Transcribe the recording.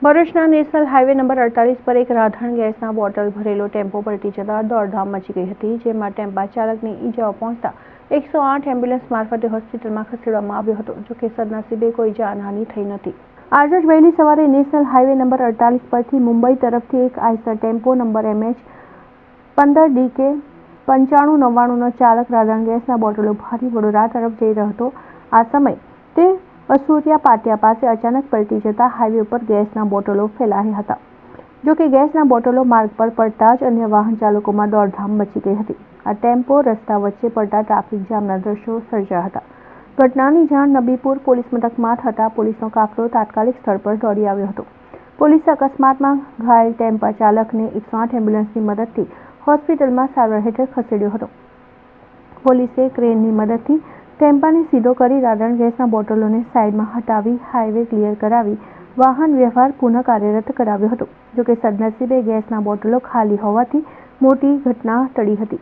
ભરૂચના national highway number 48 પર એક રાધણ ગેસના બોટલ ભરેલો ટેમ્પો પલટી જતા દોડધામ મચી ગઈ હતી, જેમાં ટેમ્પા ચાલકને ઈજાઓ પહોંચતા 108 એમ્બ્યુલન્સ મારફતે હોસ્પિટલમાં ખસેડવામાં આવ્યો હતો. જોકે સદનસીબે કોઈ જાનહાનિ થઈ નથી. આજે જ વહેલી સવારે નેશનલ હાઈવે નંબર 48 પરથી મુંબઈ તરફથી એક આઈસર ટેમ્પો નંબર MH15DK 9599નો ચાલક રાધણ ગેસના બોટલો ભરી વડોદરા તરફ જઈ રહ્યો હતો. આ સમયે તે અસુરિયા પાટિયા પાસે અચાનક પલટી જતા હાઈવે ઉપર ગેસના બોટલો ફેલાયા હતા. જોકે ગેસના બોટલો માર્ગ પર પડતા જ અન્ય વાહન ચાલકોમાં દોડધામ મચી ગઈ હતી. આ ટેમ્પો રસ્તા વચ્ચે પડતા ટ્રાફિક જામના દ્રશ્યો સર્જાયા હતા. ઘટનાની જાણ નબીપુર પોલીસ મથકમાં થતા પોલીસનો કાફલો તાત્કાલિક સ્થળ પર દોડી આવ્યો હતો. પોલીસે અકસ્માતમાં ઘાયલ ટેમ્પા ચાલકને 108 એમ્બ્યુલન્સની મદદથી હોસ્પિટલમાં સારવાર હેઠળ ખસેડ્યો હતો. પોલીસે ક્રેનની મદદથી ટેમ્પાને સીધો કરી રાધણ ગેસના બોટલોને સાઈડમાં હટાવી હાઈવે ક્લિયર કરાવી વાહન વ્યવહાર પુનઃ કાર્યરત કરાવ્યો હતો. જોકે સદનસીબે ગેસના બોટલો ખાલી હોવાથી મોટી ઘટના ટળી હતી.